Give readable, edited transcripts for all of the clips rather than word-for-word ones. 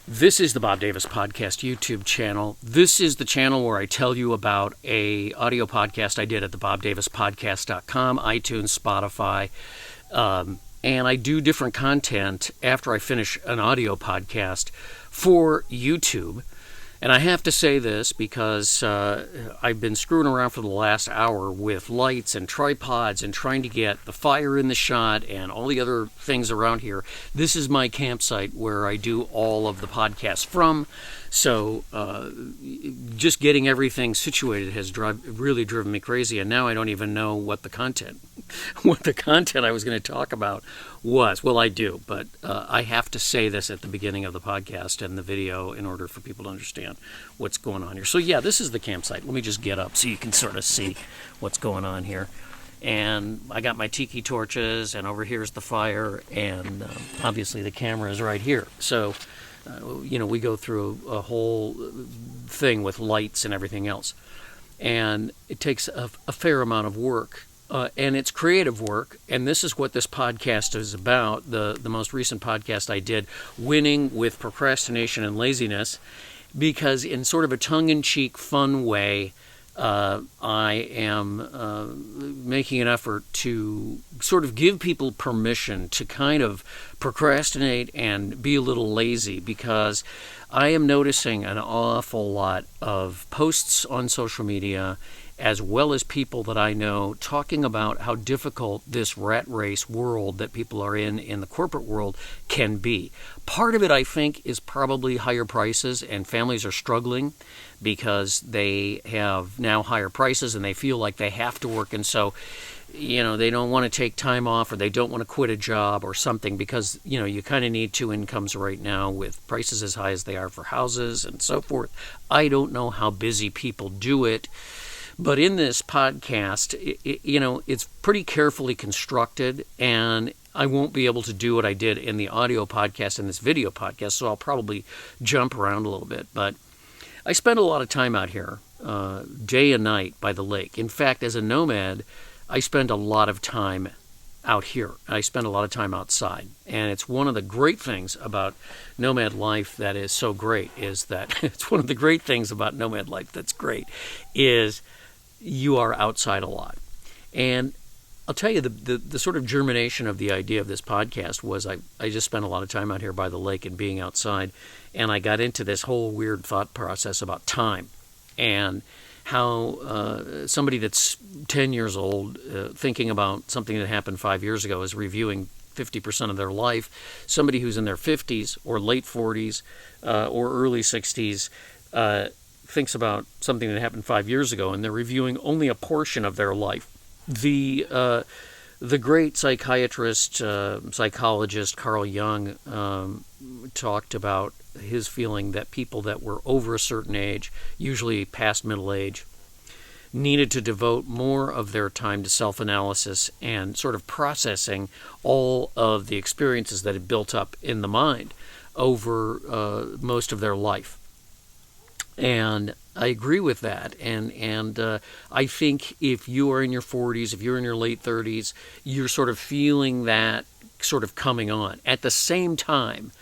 This is the Bob Davis Podcast YouTube channel. This is the channel where I tell you about a audio podcast I did at the bobdavispodcast.com, iTunes, Spotify, and I do different content after I finish an audio podcast for YouTube. And I have to say this because I've been screwing around for the last hour with lights and tripods and trying to get the fire in the shot and all the other things around here. This is my campsite where I do all of the podcasts from. So just getting everything situated has really driven me crazy. And now I don't even know what the content I was going to talk about was. Well, I do, but I have to say this at the beginning of the podcast and the video in order for people to understand what's going on here. So yeah, this is the campsite. Let me just get up so you can sort of see what's going on here. And I got my tiki torches, and over here's the fire, and obviously the camera is right here. So, we go through a whole thing with lights and everything else. And it takes a fair amount of work. And it's creative work, and this is what this podcast is about. The most recent podcast I did, Winning with Procrastination and Laziness, because in sort of a tongue-in-cheek, fun way, I am making an effort to sort of give people permission to kind of procrastinate and be a little lazy, because I am noticing an awful lot of posts on social media as well as people that I know talking about how difficult this rat race world that people are in the corporate world can be. Part of it, I think, is probably higher prices, and families are struggling because they have now higher prices and they feel like they have to work, and so they don't want to take time off, or they don't want to quit a job or something, because you kind of need two incomes right now with prices as high as they are for houses and so forth. I don't know how busy people do it. But in this podcast, it's pretty carefully constructed, and I won't be able to do what I did in the audio podcast and this video podcast, so I'll probably jump around a little bit. But I spend a lot of time out here, day and night by the lake. In fact, as a nomad, I spend a lot of time out here. I spend a lot of time outside. And it's one of the great things about nomad life that is so great is that it's one of the great things about nomad life that's great is you are outside a lot. And I'll tell you, the sort of germination of the idea of this podcast was I just spent a lot of time out here by the lake and being outside, and I got into this whole weird thought process about time and how somebody that's 10 years old thinking about something that happened 5 years ago is reviewing 50% of their life. Somebody who's in their 50s or late 40s or early 60s thinks about something that happened 5 years ago, and they're reviewing only a portion of their life. The great psychiatrist, psychologist Carl Jung talked about his feeling that people that were over a certain age, usually past middle age, needed to devote more of their time to self-analysis and sort of processing all of the experiences that had built up in the mind over most of their life. And I agree with that, and I think if you are in your 40s, if you're in your late 30s, you're sort of feeling that sort of coming on. At the same time,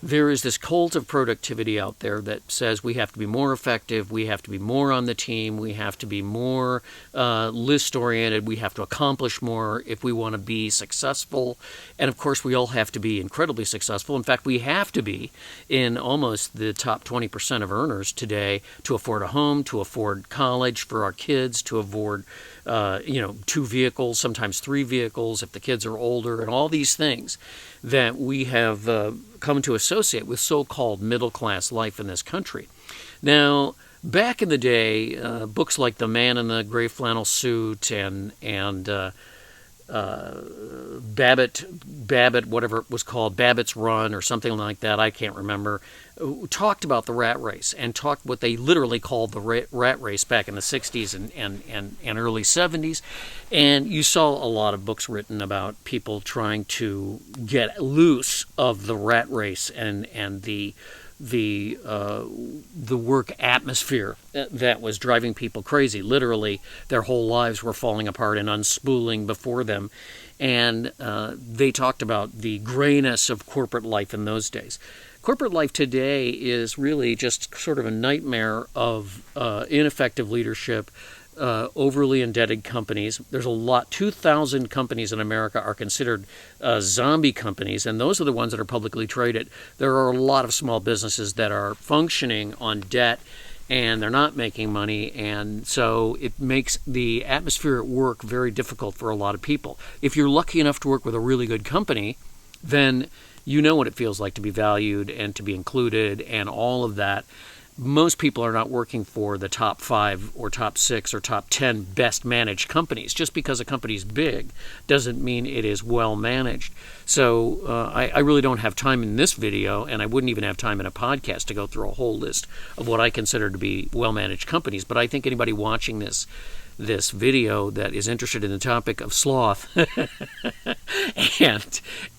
there is this cult of productivity out there that says we have to be more effective, we have to be more on the team, we have to be more list-oriented, we have to accomplish more if we want to be successful. And of course, we all have to be incredibly successful. In fact, we have to be in almost the top 20% of earners today to afford a home, to afford college for our kids, to afford 2 vehicles, sometimes 3 vehicles if the kids are older, and all these things that we have come to associate with so-called middle-class life in this country. Now, back in the day, books like The Man in the Gray Flannel Suit and Babbitt, whatever it was called, Babbitt's Run or something like that, I can't remember, talked about the rat race and talked what they literally called the rat race back in the 60s and early 70s. And you saw a lot of books written about people trying to get loose of the rat race and the work atmosphere that was driving people crazy. Literally, their whole lives were falling apart and unspooling before them. And they talked about the grayness of corporate life in those days. corporate life today is really just sort of a nightmare of ineffective leadership, overly indebted companies. There's a lot. 2,000 companies in America are considered zombie companies, and those are the ones that are publicly traded. There are a lot of small businesses that are functioning on debt, and they're not making money, and so it makes the atmosphere at work very difficult for a lot of people. If you're lucky enough to work with a really good company, then you know what it feels like to be valued and to be included and all of that. Most people are not working for the top 5 or top 6 or top 10 best managed companies. Just because a company is big doesn't mean it is well managed. So I really don't have time in this video, and I wouldn't even have time in a podcast to go through a whole list of what I consider to be well managed companies. But I think anybody watching this video that is interested in the topic of sloth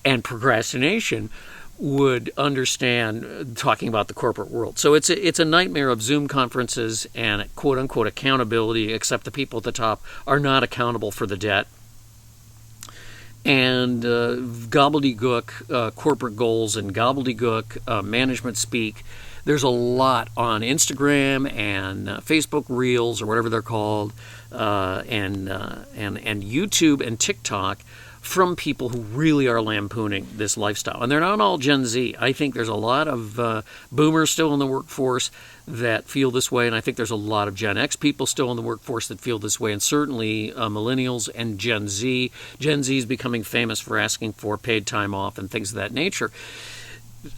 and procrastination would understand talking about the corporate world. So it's a nightmare of Zoom conferences and quote-unquote accountability, except the people at the top are not accountable for the debt. And gobbledygook corporate goals and gobbledygook management speak. There's a lot on Instagram and Facebook Reels or whatever they're called, and YouTube and TikTok from people who really are lampooning this lifestyle. And they're not all Gen Z. I think there's a lot of boomers still in the workforce that feel this way, and I think there's a lot of Gen X people still in the workforce that feel this way, and certainly millennials and Gen Z. Gen Z is becoming famous for asking for paid time off and things of that nature.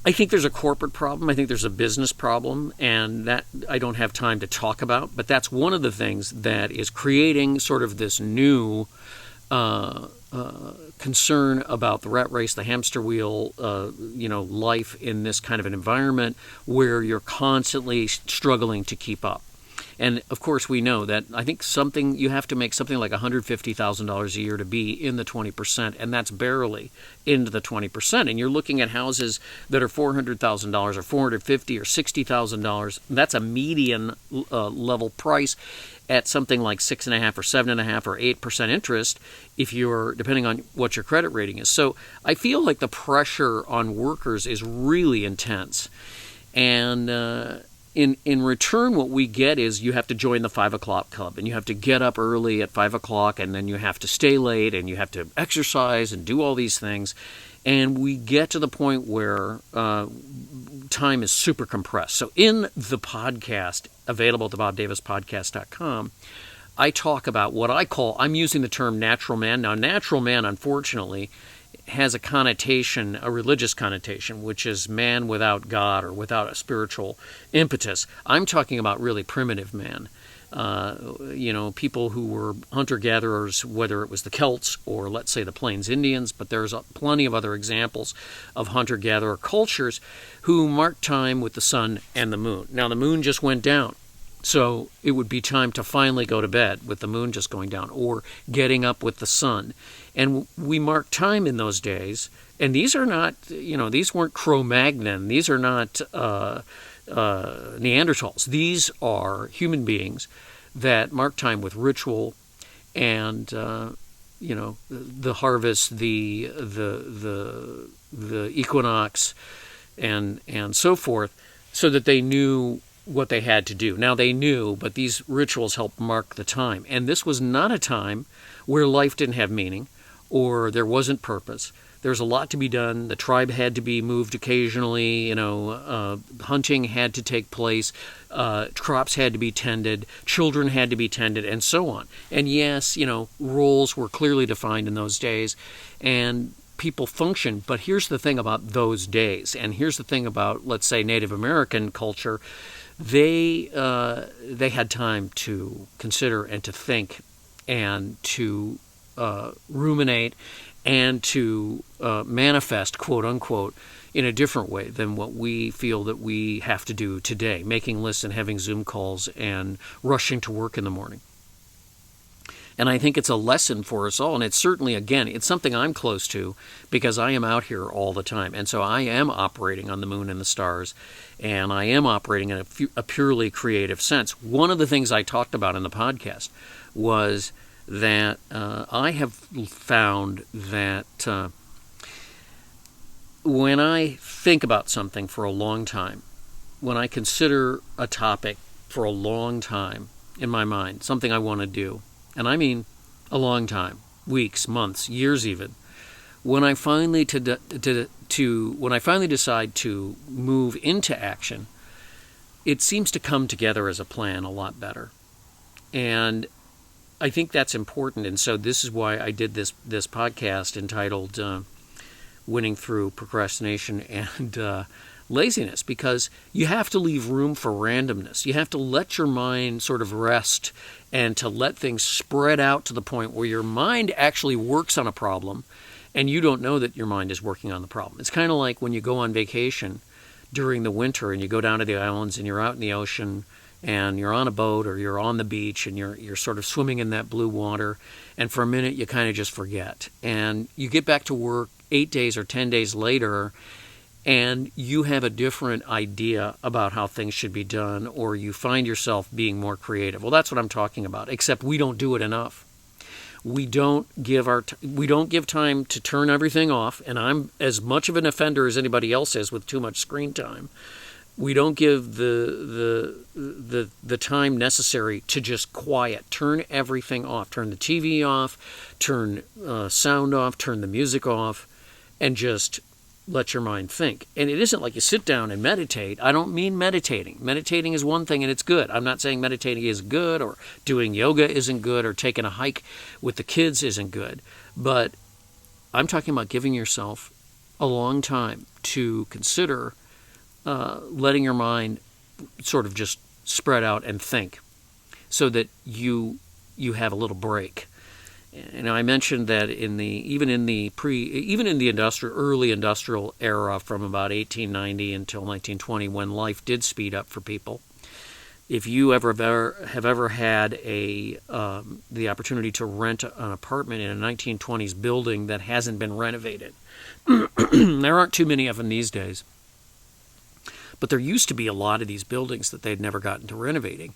I think there's a corporate problem. I think there's a business problem, and that I don't have time to talk about, but that's one of the things that is creating sort of this new concern about the rat race, the hamster wheel, life in this kind of an environment where you're constantly struggling to keep up. And of course, we know that I think you have to make something like $150,000 a year to be in the 20%, and that's barely into the 20%. And you're looking at houses that are $400,000 or $450,000 or $60,000. That's a median level price at something like 6.5% or 7.5% or 8% interest, if you're depending on what your credit rating is. So I feel like the pressure on workers is really intense, and in return, what we get is you have to join the 5 o'clock club, and you have to get up early at 5 o'clock, and then you have to stay late, and you have to exercise and do all these things. And we get to the point where time is super compressed. So in the podcast, available at the BobDavisPodcast.com, I talk about what I'm using the term natural man. Now, natural man, unfortunately, has a connotation, a religious connotation, which is man without God or without a spiritual impetus. I'm talking about really primitive man. People who were hunter-gatherers, whether it was the Celts or, let's say, the Plains Indians, but there's plenty of other examples of hunter-gatherer cultures who marked time with the sun and the moon. Now, the moon just went down, so it would be time to finally go to bed with the moon just going down, or getting up with the sun. And we mark time in those days, and these are not, these weren't Cro-Magnon, these are not Neanderthals. These are human beings that mark time with ritual and, the harvest, the equinox, and so forth, so that they knew what they had to do. Now they knew, but these rituals helped mark the time. And this was not a time where life didn't have meaning or there wasn't purpose. There's a lot to be done. The tribe had to be moved occasionally. Hunting had to take place. Crops had to be tended. Children had to be tended, and so on. And yes, roles were clearly defined in those days, and people functioned. But here's the thing about those days, and here's the thing about, let's say, Native American culture. They had time to consider and to think and to ruminate and to manifest, quote unquote, in a different way than what we feel that we have to do today, making lists and having Zoom calls and rushing to work in the morning. And I think it's a lesson for us all. And it's certainly, again, it's something I'm close to because I am out here all the time. And so I am operating on the moon and the stars, and I am operating in a purely creative sense. One of the things I talked about in the podcast was that I have found that when I think about something for a long time, when I consider a topic for a long time in my mind, something I want to do, and I mean a long time, weeks, months, years even, when I finally decide to move into action, it seems to come together as a plan a lot better. And I think that's important. And so this is why I did this podcast entitled Winning Through Procrastination and Laziness, because you have to leave room for randomness. You have to let your mind sort of rest and to let things spread out to the point where your mind actually works on a problem and you don't know that your mind is working on the problem. It's kind of like when you go on vacation during the winter and you go down to the islands and you're out in the ocean and you're on a boat or you're on the beach and you're sort of swimming in that blue water, and for a minute you kind of just forget. And you get back to work 8 days or 10 days later and you have a different idea about how things should be done, or you find yourself being more creative. Well, that's what I'm talking about, except we don't do it enough. We don't give time to turn everything off, and I'm as much of an offender as anybody else is with too much screen time. We don't give the time necessary to just quiet, turn everything off, turn the TV off, turn sound off, turn the music off, and just let your mind think. And it isn't like you sit down and meditate. I don't mean meditating. Meditating is one thing and it's good. I'm not saying meditating is good or doing yoga isn't good or taking a hike with the kids isn't good. But I'm talking about giving yourself a long time to consider letting your mind sort of just spread out and think so that you have a little break. And I mentioned that even in the early industrial era, from about 1890 until 1920, when life did speed up for people, if you have ever had the opportunity to rent an apartment in a 1920s building that hasn't been renovated, there aren't too many of them these days. But there used to be a lot of these buildings that they'd never gotten to renovating.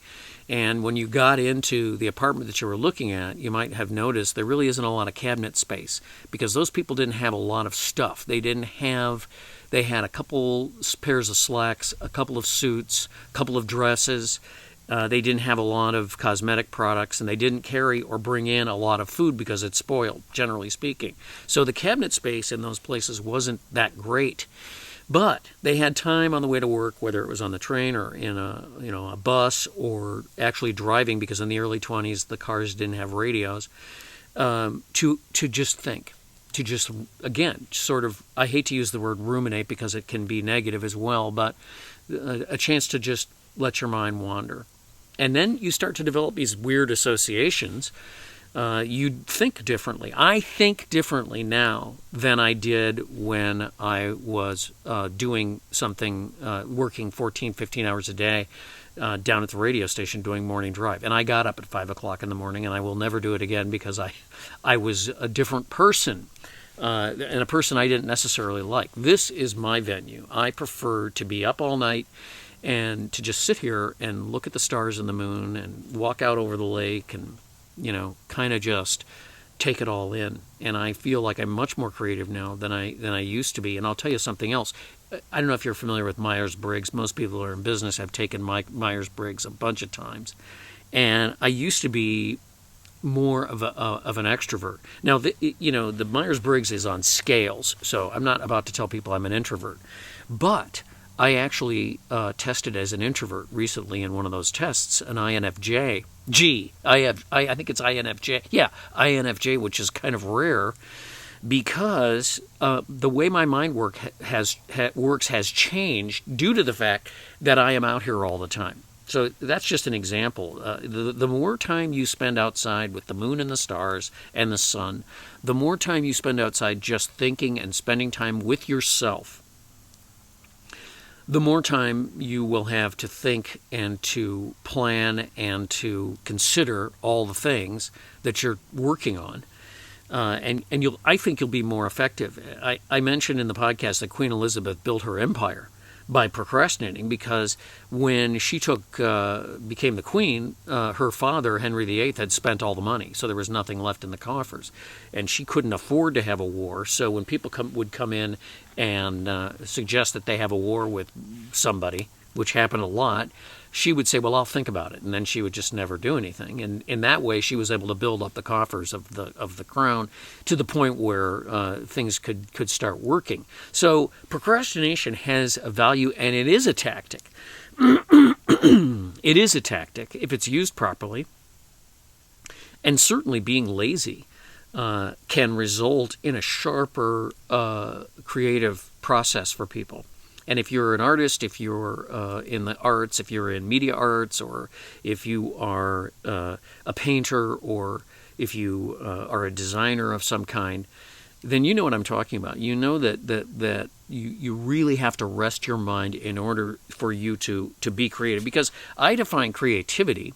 And when you got into the apartment that you were looking at, you might have noticed there really isn't a lot of cabinet space because those people didn't have a lot of stuff. They had a couple pairs of slacks, a couple of suits, a couple of dresses. They didn't have a lot of cosmetic products, and they didn't carry or bring in a lot of food because it's spoiled, generally speaking. So the cabinet space in those places wasn't that great. But they had time on the way to work, whether it was on the train or in a bus or actually driving, because in the early 20s the cars didn't have radios, to just think, to just, again, sort of, I hate to use the word ruminate because it can be negative as well, but a chance to just let your mind wander. And then you start to develop these weird associations. You think differently. I think differently now than I did when I was doing something, working 14, 15 hours a day down at the radio station doing morning drive. And I got up at 5 o'clock in the morning, and I will never do it again because I was a different person, and a person I didn't necessarily like. This is my venue. I prefer to be up all night and to just sit here and look at the stars and the moon and walk out over the lake and kind of just take it all in. And I feel like I'm much more creative now than I used to be. And I'll tell you something else. I don't know if you're familiar with Myers-Briggs. Most people who are in business have taken Myers-Briggs a bunch of times. And I used to be more of an extrovert. Now, the Myers-Briggs is on scales, so I'm not about to tell people I'm an introvert. But I actually tested as an introvert recently in one of those tests, an INFJ. I think it's INFJ. Yeah, INFJ, which is kind of rare because the way my mind works has changed due to the fact that I am out here all the time. So that's just an example. The more time you spend outside with the moon and the stars and the sun, the more time you spend outside just thinking and spending time with yourself, the more time you will have to think and to plan and to consider all the things that you're working on. And I think you'll be more effective. I mentioned in the podcast that Queen Elizabeth built her empire by procrastinating, because when she became the queen, her father, Henry VIII, had spent all the money, so there was nothing left in the coffers. And she couldn't afford to have a war, so when people would come in and suggest that they have a war with somebody, which happened a lot, she would say, well, I'll think about it, and then she would just never do anything. And in that way, she was able to build up the coffers of the crown to the point where things could start working. So procrastination has a value, and it is a tactic. It is a tactic if it's used properly. And certainly being lazy can result in a sharper creative process for people. And if you're an artist, if you're in the arts, if you're in media arts, or if you are a painter, or if you are a designer of some kind, then you know what I'm talking about. You know that you really have to rest your mind in order for you to be creative. Because I define creativity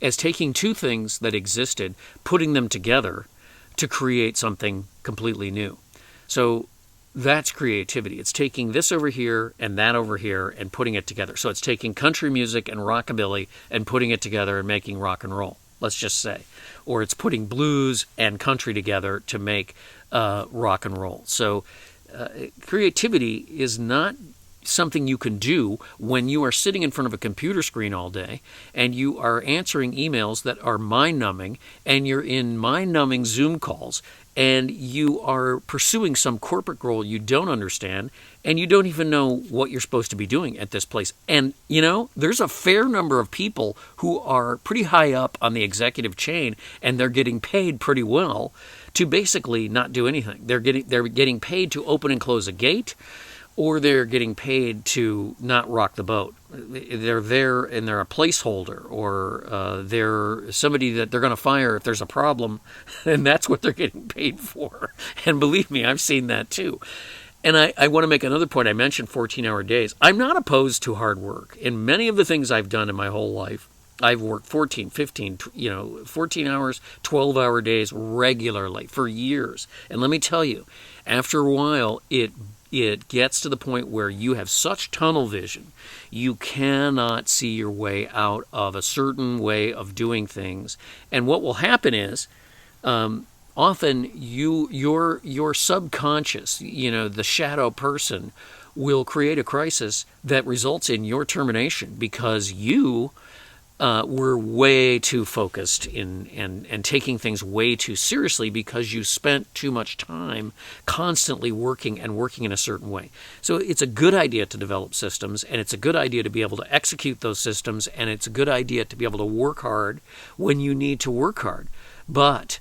as taking two things that existed, putting them together to create something completely new. So that's creativity. It's taking this over here and that over here and putting it together. So it's taking country music and rockabilly and putting it together and making rock and roll, let's just say. Or it's putting blues and country together to make rock and roll. So creativity is not something you can do when you are sitting in front of a computer screen all day and you are answering emails that are mind-numbing, and you're in mind-numbing Zoom calls, and you are pursuing some corporate goal you don't understand, and you don't even know what you're supposed to be doing at this place. And, there's a fair number of people who are pretty high up on the executive chain, and they're getting paid pretty well to basically not do anything. They're getting paid to open and close a gate, or they're getting paid to not rock the boat. They're there and they're a placeholder, or they're somebody that they're going to fire if there's a problem, and that's what they're getting paid for. And believe me, I've seen that too. And I want to make another point. I mentioned 14-hour days. I'm not opposed to hard work. In many of the things I've done in my whole life, I've worked 14, 15, 14 hours, 12-hour days regularly for years. And let me tell you, after a while, it gets to the point where you have such tunnel vision, you cannot see your way out of a certain way of doing things. And what will happen is, often your subconscious, the shadow person, will create a crisis that results in your termination, because you were way too focused and taking things way too seriously, because you spent too much time constantly working in a certain way. So it's a good idea to develop systems, and it's a good idea to be able to execute those systems, and it's a good idea to be able to work hard when you need to work hard. But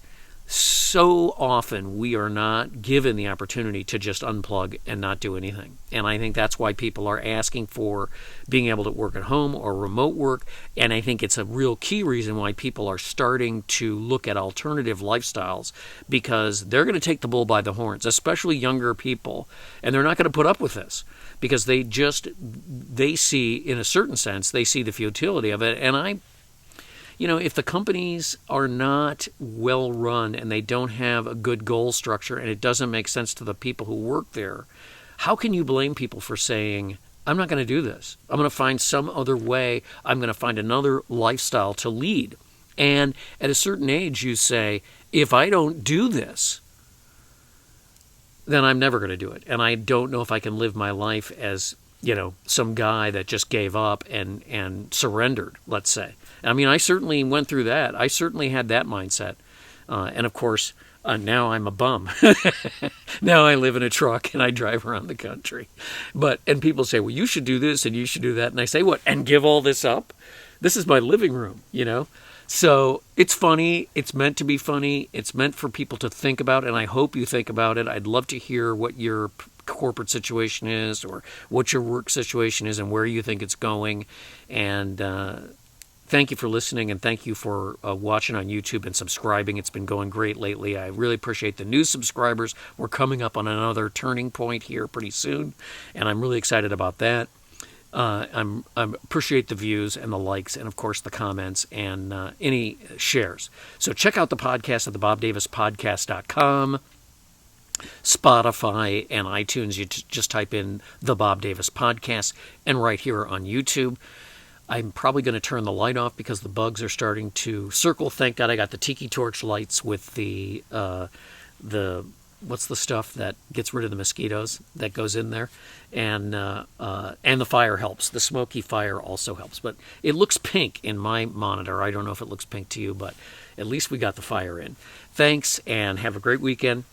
so often we are not given the opportunity to just unplug and not do anything. And I think that's why people are asking for being able to work at home or remote work. And I think it's a real key reason why people are starting to look at alternative lifestyles, because they're going to take the bull by the horns, especially younger people. And they're not going to put up with this, because they see, in a certain sense, they see the futility of it. And if the companies are not well run and they don't have a good goal structure, and it doesn't make sense to the people who work there, how can you blame people for saying, I'm not going to do this. I'm going to find some other way. I'm going to find another lifestyle to lead. And at a certain age, you say, if I don't do this, then I'm never going to do it. And I don't know if I can live my life as, some guy that just gave up and surrendered, let's say. I mean, I certainly went through that. I certainly had that mindset. And of course, now I'm a bum. Now I live in a truck and I drive around the country. And people say, well, you should do this and you should do that. And I say, what? And give all this up? This is my living room, So it's funny. It's meant to be funny. It's meant for people to think about, and I hope you think about it. I'd love to hear what your corporate situation is, or what your work situation is, and where you think it's going. And thank you for listening, and thank you for watching on YouTube and subscribing. It's been going great lately. I really appreciate the new subscribers. We're coming up on another turning point here pretty soon, and I'm really excited about that. I appreciate the views and the likes, and of course the comments and any shares. So check out the podcast at thebobdavispodcast.com. Spotify and iTunes. You just type in the Bob Davis Podcast, and right here on YouTube. I'm probably going to turn the light off because the bugs are starting to circle. Thank God I got the tiki torch lights with the what's the stuff that gets rid of the mosquitoes that goes in there, and the fire helps. The smoky fire also helps, but it looks pink in my monitor. I don't know if it looks pink to you, but at least we got the fire in. Thanks, and have a great weekend.